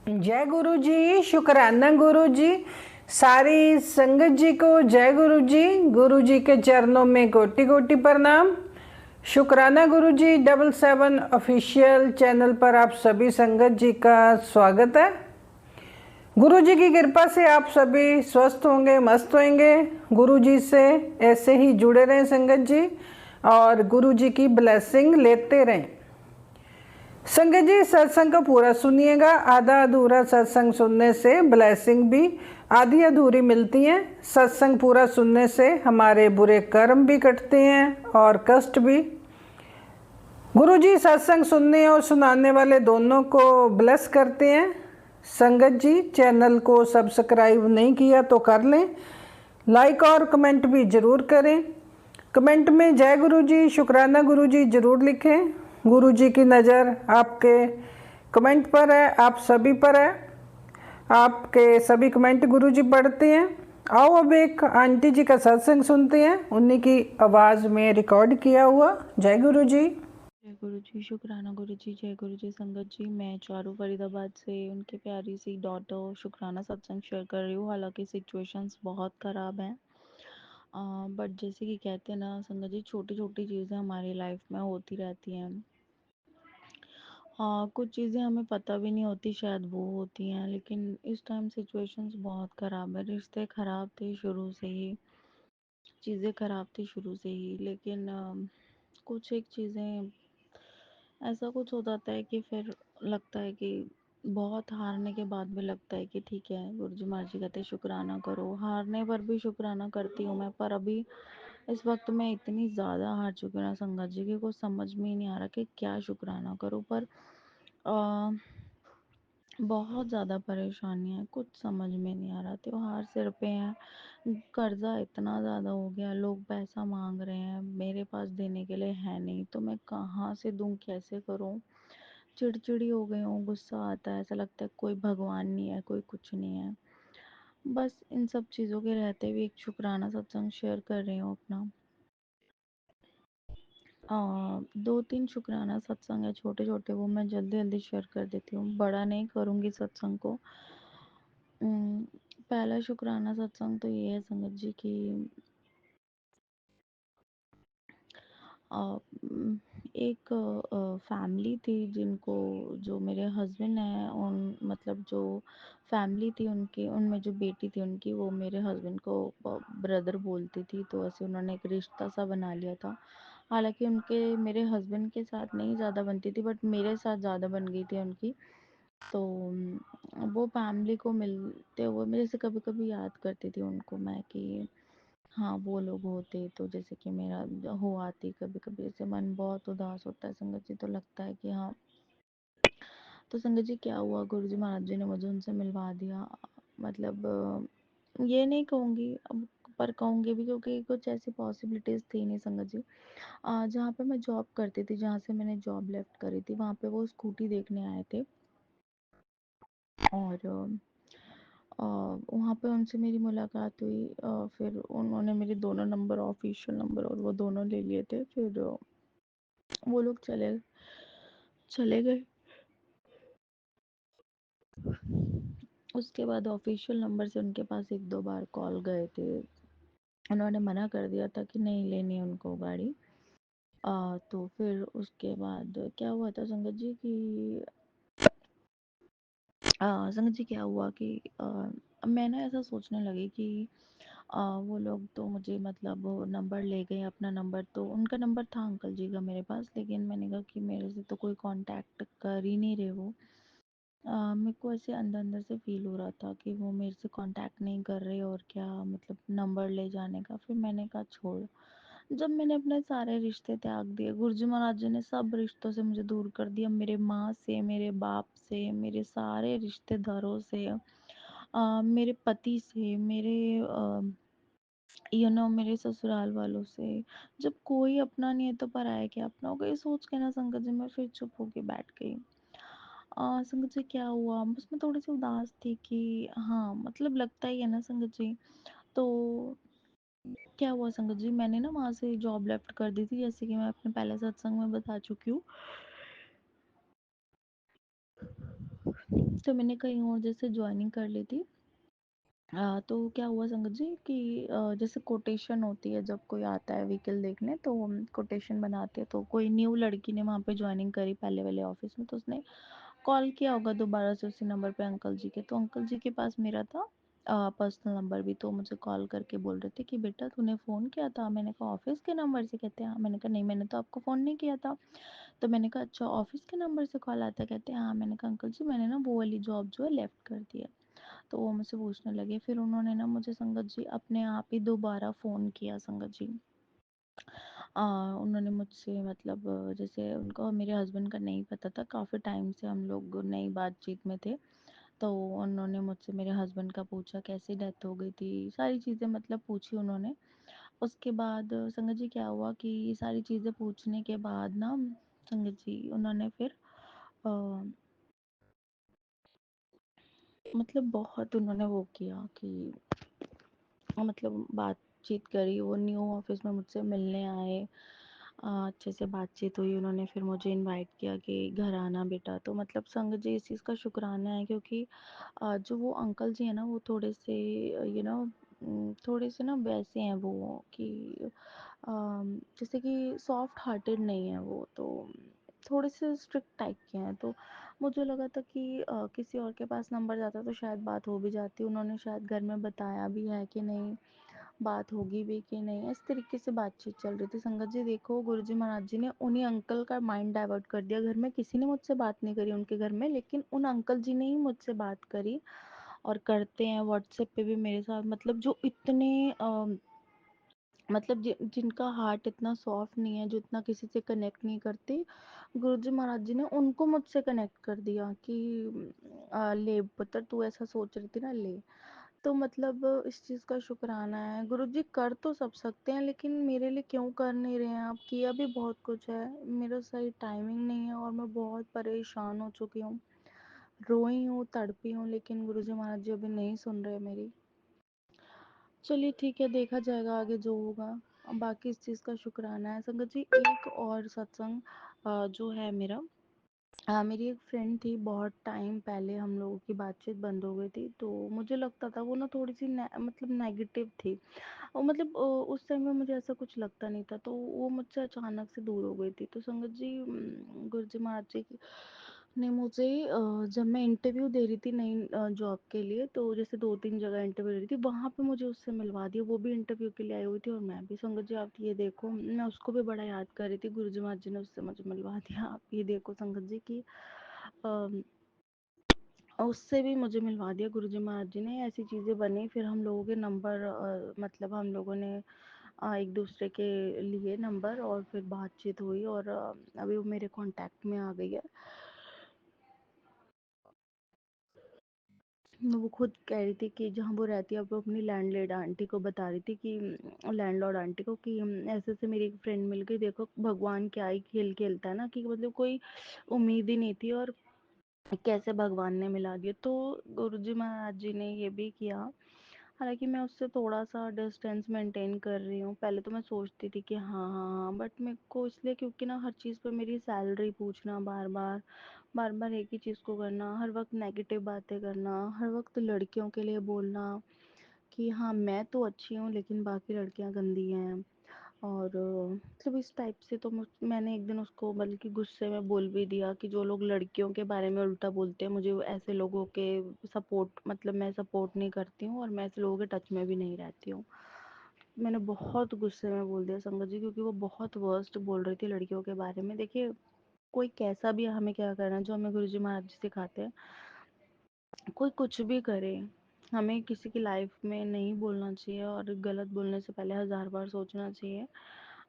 जय गुरु जी, शुक्राना गुरु जी। सारी संगत जी को जय गुरु जी। गुरु जी के चरणों में कोटि कोटि प्रणाम। शुक्राना गुरु जी 77 ऑफिशियल चैनल पर आप सभी संगत जी का स्वागत है। गुरु जी की कृपा से आप सभी स्वस्थ होंगे, मस्त होंगे। गुरु जी से ऐसे ही जुड़े रहें संगत जी, और गुरु जी की ब्लेसिंग लेते रहें। संगत जी, सत्संग को पूरा सुनिएगा। आधा अधूरा सत्संग सुनने से ब्लेसिंग भी आधी अधूरी मिलती है। सत्संग पूरा सुनने से हमारे बुरे कर्म भी कटते हैं और कष्ट भी। गुरु जी सत्संग सुनने और सुनाने वाले दोनों को ब्लेस करते हैं। संगत जी, चैनल को सब्सक्राइब नहीं किया तो कर लें, लाइक और कमेंट भी जरूर करें। कमेंट में जय गुरु जी, शुक्राना गुरु जी जरूर लिखें। गुरु जी की नज़र आपके कमेंट पर है, आप सभी पर है। आपके सभी कमेंट गुरु जी पढ़ते हैं। आओ अब एक आंटी जी का सत्संग सुनते हैं, उन्हीं की आवाज़ में रिकॉर्ड किया हुआ। जय गुरु जी। जय गुरु जी, शुक्राना गुरु जी, जय गुरु जी। संगत जी, मैं चारू फरीदाबाद से उनके प्यारी सी डॉटर शुक्राना सत्संग शेयर कर रही हूँ। हालांकि सिचुएशंस बहुत ख़राब हैं, बट जैसे कि कहते हैं ना संगत जी, छोटी छोटी चीज़ें हमारी लाइफ में होती रहती हैं। हाँ, कुछ चीज़ें हमें पता भी नहीं होती, शायद वो होती हैं, लेकिन इस टाइम सिचुएशंस बहुत ख़राब है। रिश्ते ख़राब थे शुरू से ही, चीज़ें ख़राब थी शुरू से ही, लेकिन कुछ एक चीज़ें ऐसा कुछ हो जाता है कि फिर लगता है कि बहुत हारने के बाद भी लगता है कि ठीक है, गुरु जी महाराज जी कहते हैं शुक्राना करो। हारने पर भी शुक्राना करती हूँ मैं, पर अभी इस वक्त मैं इतनी ज़्यादा हार चुकी हूँ ना संगत जी की, कुछ समझ में ही नहीं आ रहा कि क्या शुक्राना करूँ। पर आ, बहुत ज़्यादा परेशानी है, कुछ समझ में नहीं आ रहा। त्योहार सिर पे हैं, कर्जा इतना ज़्यादा हो गया, लोग पैसा मांग रहे हैं, मेरे पास देने के लिए है नहीं, तो मैं कहाँ से दूँ, कैसे करूँ। चिड़चिड़ी हो गई हूँ, गुस्सा आता है, ऐसा लगता है कोई भगवान नहीं है, कोई कुछ नहीं है। बस इन सब चीज़ों के रहते हुए एक शुक्राना सत्संग शेयर कर रही हूँ अपना। 2-3 शुक्राना सत्संग है छोटे छोटे, वो मैं जल्दी जल्दी शेयर कर देती हूँ, बड़ा नहीं करूँगी सत्संग को। पहला शुक्राना सत्संग तो ये है संगत जी कि अ, उम, एक फैमिली थी जिनको, जो मेरे हस्बैंड हैं उन, मतलब जो फैमिली थी उनकी, उनमें जो बेटी थी उनकी, वो मेरे हस्बैंड को ब्रदर बोलती थी, तो ऐसे उन्होंने एक रिश्ता सा बना लिया था। हालांकि उनके, मेरे हस्बैंड के साथ नहीं ज़्यादा बनती थी, बट मेरे साथ ज़्यादा बन गई थी उनकी। तो वो फैमिली को मिलते हुए मेरे से कभी कभी याद करती थी उनको मैं, कि हाँ वो लोग होते तो, जैसे कि मेरा हो आती कभी कभी, जैसे मन बहुत उदास होता है संगत जी, तो लगता है कि हाँ। तो संगत जी क्या हुआ, गुरु जी महाराज जी ने मुझे उनसे मिलवा दिया। मतलब ये नहीं कहूँगी अब, पर कहूँगी भी, क्योंकि कुछ ऐसी पॉसिबिलिटीज़ थी नहीं संगत जी। जहाँ पे मैं जॉब करती थी, जहाँ से मैंने जॉब लेफ्ट करी थी, वहाँ पे वो स्कूटी देखने आए थे। और वहाँ पे उनसे मेरी मुलाकात हुई। फिर उन्होंने मेरे दोनों नंबर, ऑफिशियल नंबर, और वो दोनों ले लिए थे। फिर वो लोग चले चले गए। उसके बाद ऑफिशियल नंबर से उनके पास एक दो बार कॉल गए थे, उन्होंने मना कर दिया था कि नहीं लेनी उनको गाड़ी। तो फिर उसके बाद क्या हुआ था संगत जी कि संगत जी क्या हुआ कि मैं ना ऐसा सोचने लगी कि वो लोग तो मुझे, मतलब वो नंबर ले गए, अपना नंबर, तो उनका नंबर था अंकल जी का मेरे पास, लेकिन मैंने कहा कि मेरे से तो कोई कांटेक्ट कर ही नहीं रहे वो। मेरे को ऐसे अंदर अंदर से फील हो रहा था कि वो मेरे से कांटेक्ट नहीं कर रहे, और क्या मतलब नंबर ले जाने का। फिर मैंने कहा छोड़। जब मैंने अपने सारे रिश्ते त्याग दिए, गुरुजी महाराज जी ने सब रिश्तों से मुझे दूर कर दिया, मेरे माँ से, मेरे बाप से, मेरे सारे रिश्तेदारों से, मेरे पति से, मेरे मेरे ससुराल वालों से। जब कोई अपना नहीं है तो पराया क्या अपना होगा, ये सोच के ना संगत जी मैं फिर चुप होके बैठ गई। संगत जी क्या हुआ, बस मैं थोड़ी सी उदास थी कि हाँ, मतलब लगता ही है ना संगत जी। तो क्या हुआ संगत जी, मैंने ना वहाँ से जॉब लेफ्ट कर दी थी, जैसे कि मैं अपने पहले सत्संग में बता चुकी हूँ। तो मैंने कहीं और जैसे जॉइनिंग कर ली थी। तो क्या हुआ संगत जी कि जैसे कोटेशन होती है, जब कोई आता है व्हीकल देखने तो कोटेशन बनाते हैं, तो कोई न्यू लड़की ने वहाँ पे ज्वाइनिंग करी पहले वाले ऑफिस में, तो उसने कॉल किया होगा दोबारा से उसी नंबर पे अंकल जी के, तो अंकल जी के पास मेरा था पर्सनल नंबर भी, तो मुझे कॉल करके बोल रहे थे कि बेटा तूने फ़ोन किया था? मैंने कहा ऑफिस के नंबर से? कहते हैं हाँ। मैंने कहा नहीं, मैंने तो आपको फ़ोन नहीं किया था। तो मैंने कहा अच्छा, ऑफिस के नंबर से कॉल आता है? कहते हैं हाँ। मैंने कहा अंकल जी मैंने ना वो वाली जॉब जो है लेफ्ट कर दी है। तो वो मुझसे पूछने लगे, फिर उन्होंने ना मुझे संगत जी अपने आप ही दोबारा फ़ोन किया संगत जी। उन्होंने मुझसे मतलब जैसे उनको और मेरे हस्बैंड का नहीं पता था, काफ़ी टाइम से हम लोग नई बातचीत में थे। तो उन्होंने मुझसे मेरे हस्बैंड का पूछा कैसी डेथ हो गई थी, सारी चीज़ें मतलब पूछी उन्होंने। उसके बाद संगत जी क्या हुआ कि ये सारी चीज़ें पूछने के बाद ना संगत जी उन्होंने फिर अ, मतलब बहुत उन्होंने वो किया कि मतलब बातचीत करी, वो न्यू ऑफिस में मुझसे मिलने आए। अच्छे से बातचीत हुई, उन्होंने फिर मुझे इनवाइट किया कि घर आना बेटा। तो मतलब संगत जी इस चीज़ का शुक्राना है, क्योंकि जो वो अंकल जी हैं ना वो थोड़े से यू नो थोड़े से ना वैसे हैं वो कि जैसे कि सॉफ्ट हार्टेड नहीं है वो, तो थोड़े से स्ट्रिक्ट टाइप के हैं। तो मुझे लगा था कि किसी और के पास नंबर जाता तो शायद बात हो भी जाती, उन्होंने शायद घर में बताया भी है कि नहीं, बात होगी भी कि नहीं, इस तरीके से बातचीत चल रही थी। संगत जी देखो, गुरुजी महाराज जी ने उन्हीं अंकल का माइंड डाइवर्ट कर दिया। घर में किसी ने मुझसे बात नहीं करी उनके घर में, लेकिन उन अंकल जी ने ही मुझसे बात करी और करते हैं व्हाट्सएप पे भी मेरे साथ, मतलब जो इतने मतलब जिनका हार्ट इतना सॉफ्ट नहीं है, जो इतना किसी से कनेक्ट नहीं करते, गुरुजी महाराज जी ने उनको मुझसे कनेक्ट कर दिया कि ले पुत्र तू ऐसा सोच रही थी ना, ले। तो मतलब इस चीज़ का शुक्राना है। गुरुजी कर तो सब सकते हैं, लेकिन मेरे लिए क्यों कर नहीं रहे हैं आप? किया भी बहुत कुछ है, मेरा सही टाइमिंग नहीं है और मैं बहुत परेशान हो चुकी हूँ, रोई हूँ, तड़पी हूँ, लेकिन गुरुजी महाराज जी अभी नहीं सुन रहे मेरी। चलिए ठीक है, देखा जाएगा आगे जो होगा। बाकी इस चीज़ का शुक्राना है। संगत जी एक और सत्संग जो है मेरा, मेरी एक फ्रेंड थी, बहुत टाइम पहले हम लोगों की बातचीत बंद हो गई थी, तो मुझे लगता था वो ना थोड़ी सी मतलब नेगेटिव थी, और मतलब उस टाइम में मुझे ऐसा कुछ लगता नहीं था, तो वो मुझसे अचानक से दूर हो गई थी। तो संगत जी गुरुजी महाराज जी ने मुझे जब मैं इंटरव्यू दे रही थी नई जॉब के लिए, तो जैसे 2-3 जगह इंटरव्यू दे रही थी, वहाँ पे मुझे उससे मिलवा दिया। वो भी इंटरव्यू के लिए आई हुई थी और मैं भी। संगत जी आप ये देखो, मैं उसको भी बड़ा याद कर रही थी, गुरुजी महाराज जी ने उससे मुझे मिलवा दिया। आप ये देखो संगत जी कि अ, उससे भी मुझे मिलवा दिया गुरुजी महाराज जी ने। ऐसी चीज़ें बनी, फिर हम लोगों के नंबर मतलब हम लोगों ने एक दूसरे के लिए नंबर, और फिर बातचीत हुई, और अभी वो मेरे कांटेक्ट में आ गई है। वो खुद कह रही थी कि जहाँ वो रहती है, वो अपनी लैंडलेड आंटी को बता रही थी कि लैंडलॉर्ड आंटी को कि ऐसे ऐसे मेरी एक फ्रेंड मिल गई, देखो भगवान क्या ही खेल खेलता है ना, कि मतलब कोई उम्मीद ही नहीं थी और कैसे भगवान ने मिला दिया। तो गुरुजी महाराज जी ने ये भी किया। हालाँकि मैं उससे थोड़ा-सा डिस्टेंस मेंटेन कर रही हूँ। पहले तो मैं सोचती थी कि हाँ, हाँ, हाँ, बट मेरे को इसलिए क्योंकि ना हर चीज़ पे मेरी सैलरी पूछना बार-बार, बार-बार एक ही चीज़ को करना, हर वक़्त नेगेटिव बातें करना, हर वक़्त लड़कियों के लिए बोलना कि हाँ, मैं तो अच्छी हूँ लेकिन बाकी लड़कियाँ गंदी हैं। और मतलब इस टाइप से तो मैंने एक दिन उसको बल्कि गुस्से में बोल भी दिया कि जो लोग लड़कियों के बारे में उल्टा बोलते हैं, मुझे ऐसे लोगों के सपोर्ट मतलब मैं सपोर्ट नहीं करती हूँ और मैं ऐसे लोगों के टच में भी नहीं रहती हूँ। मैंने बहुत गुस्से में बोल दिया संगत जी, क्योंकि वो बहुत वर्स्ट बोल रही थी लड़कियों के बारे में। देखिए कोई कैसा भी है, हमें क्या करना है, जो हमें गुरुजी महाराज जी सिखाते हैं, कोई कुछ भी करे, हमें किसी की लाइफ में नहीं बोलना चाहिए और गलत बोलने से पहले हज़ार बार सोचना चाहिए।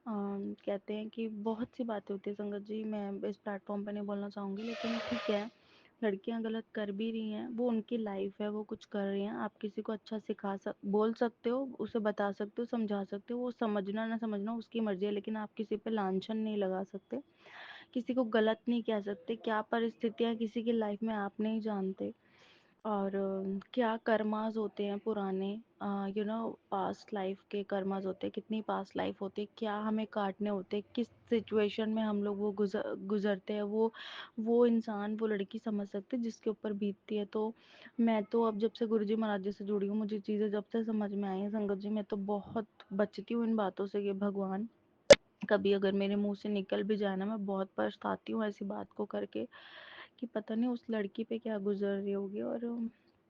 कहते हैं कि बहुत सी बातें होती है संगत जी, मैं इस प्लेटफॉर्म पे नहीं बोलना चाहूँगी, लेकिन ठीक है, लड़कियां गलत कर भी रही हैं, वो उनकी लाइफ है, वो कुछ कर रही हैं। आप किसी को अच्छा बोल सकते हो, उसे बता सकते हो, समझा सकते हो, वो समझना ना समझना उसकी मर्जी है, लेकिन आप किसी पे लांछन नहीं लगा सकते, किसी को गलत नहीं कह सकते। क्या परिस्थितियाँ किसी की लाइफ में आप नहीं जानते। और क्या कर्मास होते हैं पुराने, पास्ट लाइफ के कर्मास होते हैं, कितनी पास्ट लाइफ होती है, क्या हमें काटने होते हैं, किस सिचुएशन में हम लोग वो गुजरते हैं, वो इंसान, वो लड़की समझ सकते हैं जिसके ऊपर बीतती है। तो मैं तो अब जब से गुरुजी महाराज जी से जुड़ी हूँ, मुझे चीज़ें जब से समझ में आई हैं संगत जी, मैं तो बहुत बचती हूँ इन बातों से कि भगवान, कभी अगर मेरे मुंह से निकल भी जाए ना, मैं बहुत पछताती हूँ ऐसी बात को करके, कि पता नहीं उस लड़की पे क्या गुजर रही होगी और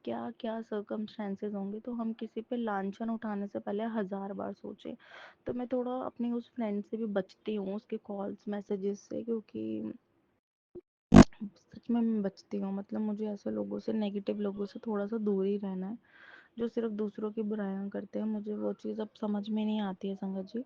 क्या क्या सर्कमस्टेंसेस होंगे। तो हम किसी पे लांछन उठाने से पहले 1000 बार सोचें। तो मैं थोड़ा अपनी उस फ्रेंड से भी बचती हूँ, उसके कॉल्स मैसेजेस से, क्योंकि सच में मैं बचती हूँ। मतलब मुझे ऐसे लोगों से, नेगेटिव लोगों से थोड़ा सा दूर ही रहना है, जो सिर्फ दूसरों की बुराइयां करते हैं। मुझे वो चीज़ अब समझ में नहीं आती है संगत जी।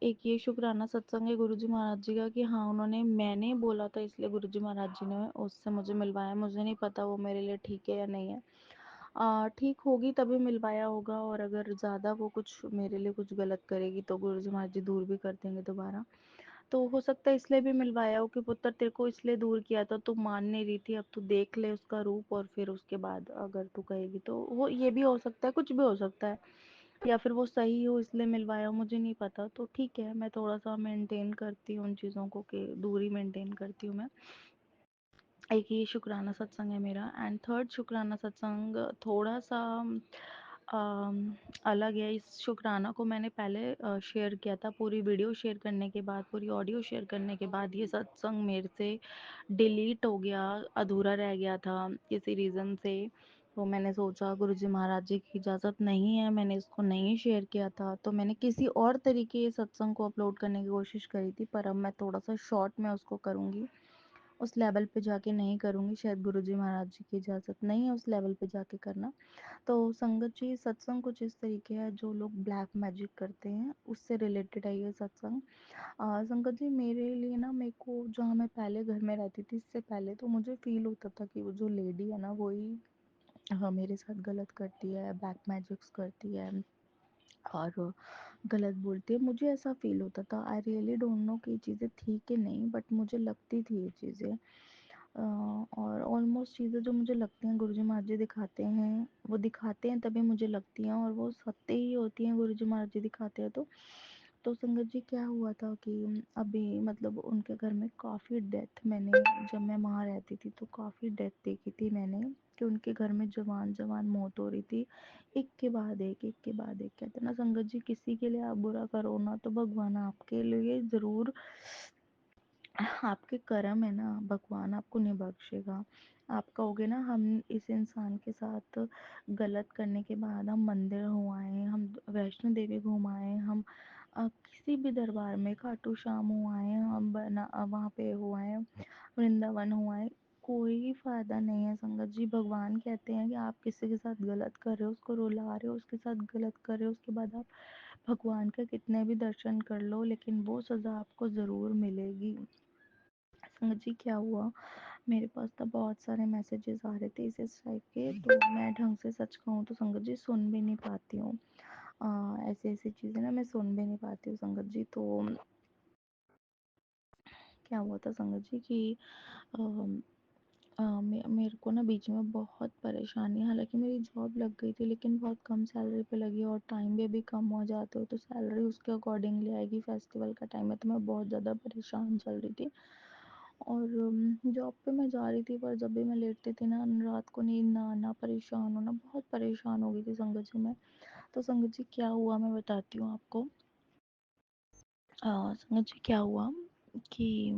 एक ये शुक्राना सत्संग है गुरुजी महाराज जी का, कि हाँ, मैंने बोला था इसलिए गुरुजी महाराज जी ने उससे मुझे मिलवाया। मुझे नहीं पता वो मेरे लिए ठीक है या नहीं है। ठीक होगी तभी मिलवाया होगा, और अगर ज़्यादा वो कुछ मेरे लिए कुछ गलत करेगी तो गुरुजी महाराज जी दूर भी कर देंगे दोबारा। तो हो सकता है इसलिए भी मिलवाया हो कि पुत्र तेरे को इसलिए दूर किया था, तू मान नहीं रही थी, अब तू देख ले उसका रूप और फिर उसके बाद अगर तू कहेगी तो। वो ये भी हो सकता है, कुछ भी हो सकता है, या फिर वो सही हो इसलिए मिलवाया हो, मुझे नहीं पता। तो ठीक है, मैं थोड़ा सा मेंटेन करती हूँ उन चीज़ों को, कि दूरी मेंटेन करती हूँ मैं। एक ये शुक्राना सत्संग है मेरा। एंड थर्ड शुक्राना सत्संग थोड़ा सा अम, अलग है। इस शुक्राना को मैंने पहले शेयर किया था, पूरी वीडियो शेयर करने के बाद, पूरी ऑडियो शेयर करने के बाद ये सत्संग मेरे से डिलीट हो गया, अधूरा रह गया था किसी रीज़न से। तो मैंने सोचा गुरुजी महाराज जी की इजाज़त नहीं है, मैंने इसको नहीं शेयर किया था, तो मैंने किसी और तरीके सत्संग को अपलोड करने की कोशिश करी थी, पर अब मैं थोड़ा सा शॉर्ट में उसको करूँगी, उस लेवल पे जाके नहीं करूँगी। शायद गुरुजी महाराज जी की इजाज़त नहीं है उस लेवल पे जाके करना। तो संगत जी, सत्संग कुछ इस तरीके है, जो लोग ब्लैक मैजिक करते हैं उससे रिलेटेड है ये सत्संग। संगत जी, मेरे लिए ना, मेरे को जहाँ मैं पहले घर में रहती थी, इससे पहले तो मुझे फील होता था कि वो जो लेडी है ना, वही हाँ मेरे साथ गलत करती है, ब्लैक मैजिक्स करती है और गलत बोलती है। मुझे ऐसा फील होता था। आई रियली डोंट नो कि ये चीज़ें थी कि नहीं, बट मुझे लगती थी ये चीज़ें। और ऑलमोस्ट चीज़ें जो मुझे लगती हैं गुरुजी महाराज जी दिखाते हैं, वो दिखाते हैं तभी मुझे लगती हैं, और वो सत्य ही होती हैं गुरुजी महाराज जी दिखाते हैं तो संगत जी, क्या हुआ था कि अभी मतलब उनके घर में काफ़ी डेथ, मैंने जब मैं वहाँ रहती थी तो काफ़ी डेथ देखी थी मैंने, कि उनके घर में जवान जवान मौत हो रही थी, एक के बाद एक। कहते हैं ना संगत जी, किसी के लिए आप बुरा करो ना तो भगवान आपके लिए ज़रूर, आपके कर्म है ना, भगवान आपको नहीं बख्शेगा। आप कहोगे ना, हम इस इंसान के साथ गलत करने के बाद हम मंदिर हो आए, हम वैष्णो देवी घूम आए, हम किसी भी दरबार में, खाटू श्याम हो आए, हम वहाँ पे हो आए, वृंदावन हो आए, कोई फायदा नहीं है संगत जी। भगवान कहते हैं कि आप किसी के साथ गलत कर रहे हो, उसको रुला रहे हो, उसके साथ गलत कर रहे हो, उसके बाद आप भगवान का कितने भी दर्शन कर लो, लेकिन वो सज़ा आपको ज़रूर मिलेगी। संगत जी, क्या हुआ, मेरे पास तो बहुत सारे मैसेजेस आ रहे थे इस टाइप के, तो मैं ढंग से सच कहूँ तो संगत जी सुन भी नहीं पाती हूँ। ऐसी ऐसी चीज़ें ना मैं सुन भी नहीं पाती हूँ संगत जी। तो क्या हुआ था संगत जी कि मेरे को ना बीच में बहुत परेशानी, हालांकि मेरी जॉब लग गई थी लेकिन बहुत कम सैलरी पे लगी, और टाइम भी अभी कम हो जाते हो तो सैलरी उसके अकॉर्डिंगली आएगी, फेस्टिवल का टाइम है, तो मैं बहुत ज़्यादा परेशान चल रही थी। और जॉब पे मैं जा रही थी, पर जब भी मैं लेटती थी ना, रात को नींद ना आना, परेशान होना, बहुत परेशान हो गई थी संगत जी मैं। तो संगत जी, क्या हुआ मैं बताती हूँ आपको। संगत जी, क्या हुआ कि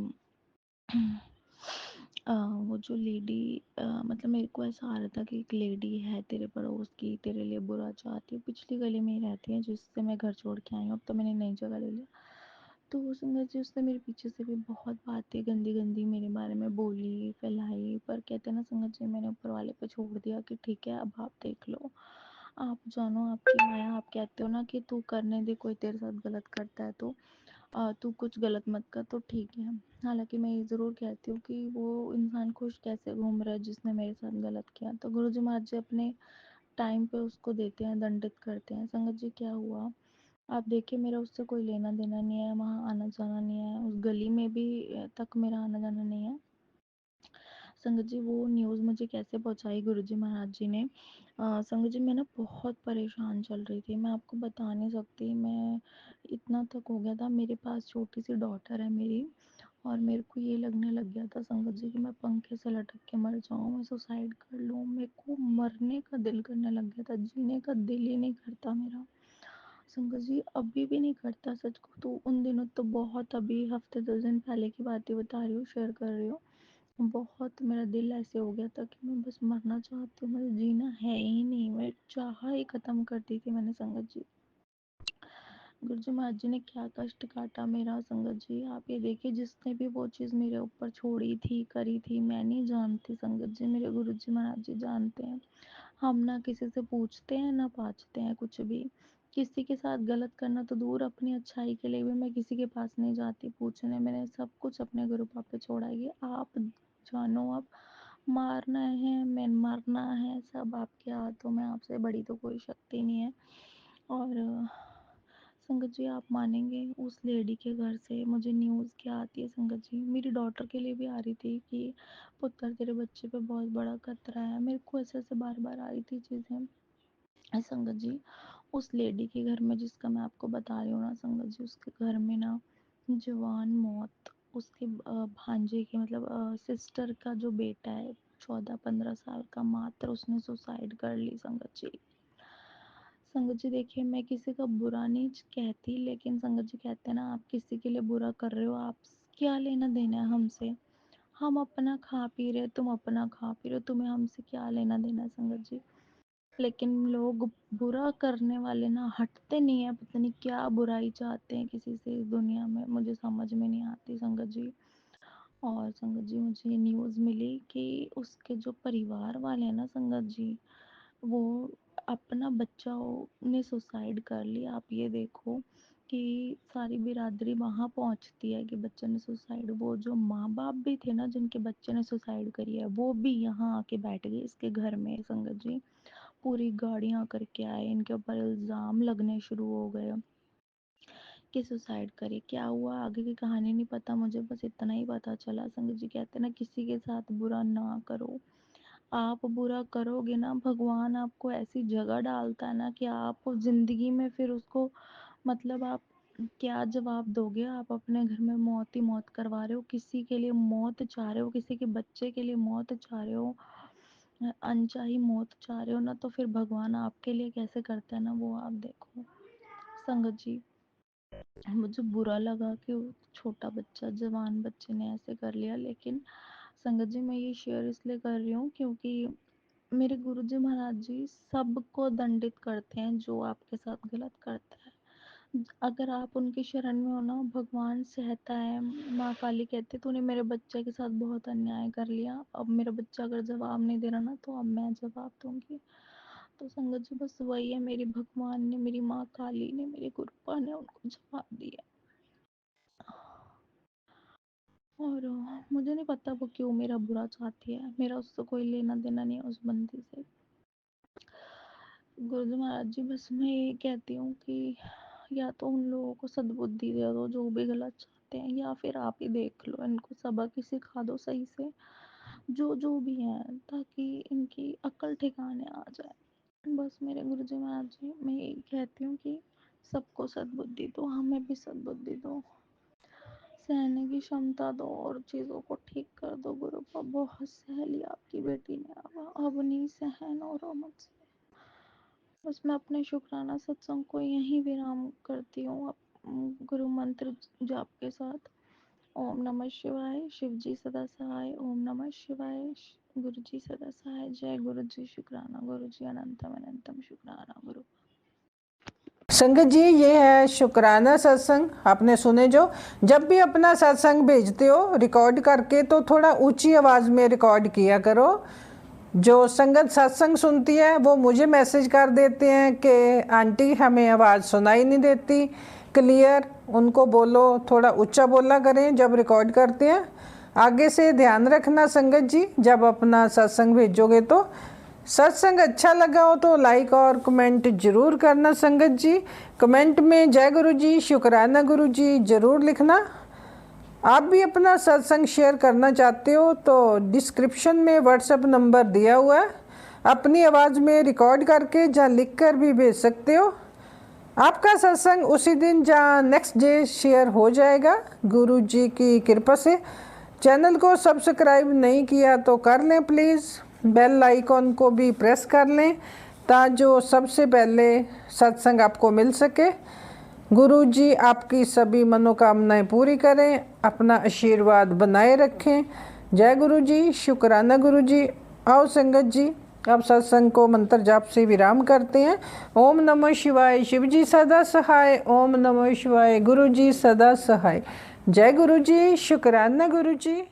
वो जो लेडी, मतलब मेरे को ऐसा आ रहा था कि एक लेडी है तेरे पड़ोस की, तेरे लिए बुरा चाहती है, पिछली गली में ही रहती है जिससे मैं घर छोड़ के आई हूँ, अब तो मैंने नई जगह ले लिया। तो वो संगत जी, उसने मेरे पीछे से भी बहुत बातें गंदी गंदी मेरे बारे में बोली, फैलाई, पर कहते हैं ना संगत जी, मैंने ऊपर वाले पे छोड़ दिया कि ठीक है, अब आप देख लो, आप जानो आपकी माया। आप कहते हो ना कि तू करने दे, कोई तेरे साथ गलत करता है तो तू कुछ गलत मत कर, तो ठीक है। हालांकि मैं ये ज़रूर कहती हूँ कि वो इंसान खुश कैसे घूम रहा है जिसने मेरे साथ गलत किया। तो गुरुजी महाराज जी अपने टाइम पे उसको देते हैं, दंडित करते हैं। संगत जी, क्या हुआ, आप देखिए, मेरा उससे कोई लेना देना नहीं है, वहाँ आना जाना नहीं है, उस गली में भी तक मेरा आना जाना नहीं है। संगत जी वो न्यूज़ मुझे कैसे पहुंचाई गुरुजी महाराज जी ने। संगत जी मैं ना बहुत परेशान चल रही थी, मैं आपको बता नहीं सकती। मैं इतना तक हो गया था, मेरे पास छोटी सी डॉटर है मेरी, और मेरे को ये लगने लग गया था संगत जी कि मैं पंखे से लटक के मर जाऊं, मैं सुसाइड कर लूं। मेरे को मरने का दिल करने लग गया था, जीने का दिल ही नहीं करता मेरा संगत जी, अभी भी नहीं करता सच को। तो उन दिनों तो बहुत, अभी हफ्ते 10 दिन पहले की बातें बता रही हूँ, शेयर कर रही हूँ। बहुत मेरा दिल ऐसे हो गया था कि मैं बस मरना चाहती हूँ, मुझे जीना है ही नहीं, मैं चाह ही खत्म कर दी थी मैंने संगत जी। गुरुजी महाराज जी ने क्या कष्ट काटा मेरा संगत जी, आप ये देखिए। जिसने भी वो चीज़ मेरे ऊपर छोड़ी थी, करी थी, मैं नहीं जानती संगत जी, मेरे गुरुजी महाराज जी जानते हैं। हम ना किसी से पूछते हैं ना पाछते हैं कुछ भी। किसी के साथ गलत करना तो दूर, अपनी अच्छाई के लिए भी मैं किसी के पास नहीं जाती पूछने। मैंने सब कुछ अपने गुरु पाप पे छोड़ा है। आप जानो, अब मारना है मैं मरना है, सब आपके हाथों में, आपसे बड़ी तो कोई शक्ति नहीं है। और संगत जी आप मानेंगे, उस लेडी के घर से मुझे न्यूज़ क्या आती है संगत जी, मेरी डॉटर के लिए भी आ रही थी कि पुत्र तेरे बच्चे पे बहुत बड़ा खतरा है। मेरे को ऐसे ऐसे बार बार आ रही थी चीज़ें संगत जी। उस लेडी के घर में, जिसका मैं आपको बता रही हूँ ना संगत जी, उसके घर में ना जवान मौत, उसके भांजे की मतलब सिस्टर का जो बेटा है 14-15 साल का, मात्र उसने सुसाइड कर ली संगत जी। संगत जी देखिए, मैं किसी का बुरा नहीं कहती, लेकिन संगत जी कहते हैं ना, आप किसी के लिए बुरा कर रहे हो, आप क्या लेना देना है हमसे। हम अपना खा पी रहे, तुम अपना खा पी रहे हो, तुम्हें हमसे क्या लेना देना है संगत जी। लेकिन लोग बुरा करने वाले ना हटते नहीं है, पता नहीं क्या बुराई चाहते हैं किसी से इस दुनिया में, मुझे समझ में नहीं आती संगत जी। और संगत जी मुझे न्यूज़ मिली कि उसके जो परिवार वाले हैं ना संगत जी, वो अपना बच्चा ने सुसाइड कर लिया। आप ये देखो कि सारी बिरादरी वहाँ पहुँचती है कि बच्चे ने सुसाइड, वो जो माँ बाप भी थे ना जिनके बच्चे ने सुसाइड करी है, वो भी यहाँ आके बैठ गए इसके घर में संगत जी। पूरी गाड़ियाँ करके आए, इनके ऊपर इल्ज़ाम लगने शुरू हो गए कि सुसाइड करी। क्या हुआ आगे की कहानी नहीं पता मुझे, बस इतना ही पता चला। संगत जी कहते हैं ना, किसी के साथ बुरा ना करो। आप बुरा करोगे ना, भगवान आपको ऐसी जगह डालता है ना कि आप ज़िंदगी में फिर उसको, मतलब आप क्या जवाब दोगे। आप अपने घर में मौत ही मौत करवा रहे हो, किसी के लिए मौत चाह रहे हो, किसी के बच्चे के लिए मौत चाह रहे हो, अनचाही मौत चाह रहे हो ना, तो फिर भगवान आपके लिए कैसे करता है ना, वो आप देखो संगत जी। मुझे बुरा लगा कि वो छोटा बच्चा, जवान बच्चे ने ऐसे कर लिया, लेकिन संगत जी मैं ये शेयर इसलिए कर रही हूँ क्योंकि मेरे गुरुजी महाराज जी सबको दंडित करते हैं जो आपके साथ गलत करता है। अगर आप उनकी शरण में हो ना, भगवान सहता है। माँ काली कहती तूने मेरे बच्चे के साथ बहुत अन्याय कर लिया, अब मेरा बच्चा अगर जवाब नहीं दे रहा ना, तो अब मैं जवाब दूंगी। तो संगत जी बस वही है, मेरी भगवान ने, मेरी माँ काली ने, मेरी गुरुपा ने उनको जवाब दिया। और मुझे नहीं पता वो क्यों मेरा बुरा चाहती है, मेरा उससे कोई लेना देना नहीं है उस बंदी से। गुरुजी महाराज जी बस मैं ये कहती हूँ कि या तो उन लोगों को सद्बुद्धि दे दो जो भी गलत चाहते हैं, या फिर आप ही देख लो, इनको सबक ही सिखा दो सही से, जो जो भी है, ताकि इनकी अक्ल ठिकाने आ जाए। बस मेरे गुरुजी महाराज जी मैं यही कहती हूँ कि सबको सद्बुद्धि दो, हमें भी सद्बुद्धि दो, सहने की क्षमता दो और चीज़ों को ठीक कर दो। गुरु का बहुत सह लिया आपकी बेटी ने, अब नहीं सहन हो रहा मुझसे। बस मैं अपने शुक्राना सत्संग को यहीं विराम करती हूँ, गुरु मंत्र जाप के साथ। ओम नमः शिवाय, शिव जी सदा सहाय। ओम नमः शिवाय, गुरु जी सदा सहाय। जय गुरु जी, शुक्राना गुरु जी, अनंतम अनंतम शुक्राना गुरु। संगत जी ये है शुक्राना सत्संग, आपने सुने जो। जब भी अपना सत्संग भेजते हो रिकॉर्ड करके तो थोड़ा ऊंची आवाज़ में रिकॉर्ड किया करो। जो संगत सत्संग सुनती है वो मुझे मैसेज कर देते हैं कि आंटी हमें आवाज़ सुनाई नहीं देती क्लियर, उनको बोलो थोड़ा ऊंचा बोला करें जब रिकॉर्ड करते हैं। आगे से ध्यान रखना संगत जी, जब अपना सत्संग भेजोगे तो। सत्संग अच्छा लगा हो तो लाइक और कमेंट जरूर करना संगत जी। कमेंट में जय गुरु जी, शुक्राना गुरु जी जरूर लिखना। आप भी अपना सत्संग शेयर करना चाहते हो तो डिस्क्रिप्शन में व्हाट्सएप नंबर दिया हुआ है, अपनी आवाज़ में रिकॉर्ड करके जहाँ लिख कर भी भेज सकते हो। आपका सत्संग उसी दिन जहाँ नेक्स्ट डे शेयर हो जाएगा गुरु जी की कृपा से। चैनल को सब्सक्राइब नहीं किया तो कर लें प्लीज़, बेल आइकॉन को भी प्रेस कर लें ताकि जो सबसे पहले सत्संग आपको मिल सके। गुरु जी आपकी सभी मनोकामनाएं पूरी करें, अपना आशीर्वाद बनाए रखें। जय गुरु जी, शुक्राना गुरु जी। आओ संगत जी, अब सत्संग को मंत्र जाप से विराम करते हैं। ओम नमः शिवाय, शिव जी सदा सहाय। ओम नमः शिवाय, गुरु जी सदा सहाय। जय गुरु जी, शुक्राना गुरु जी।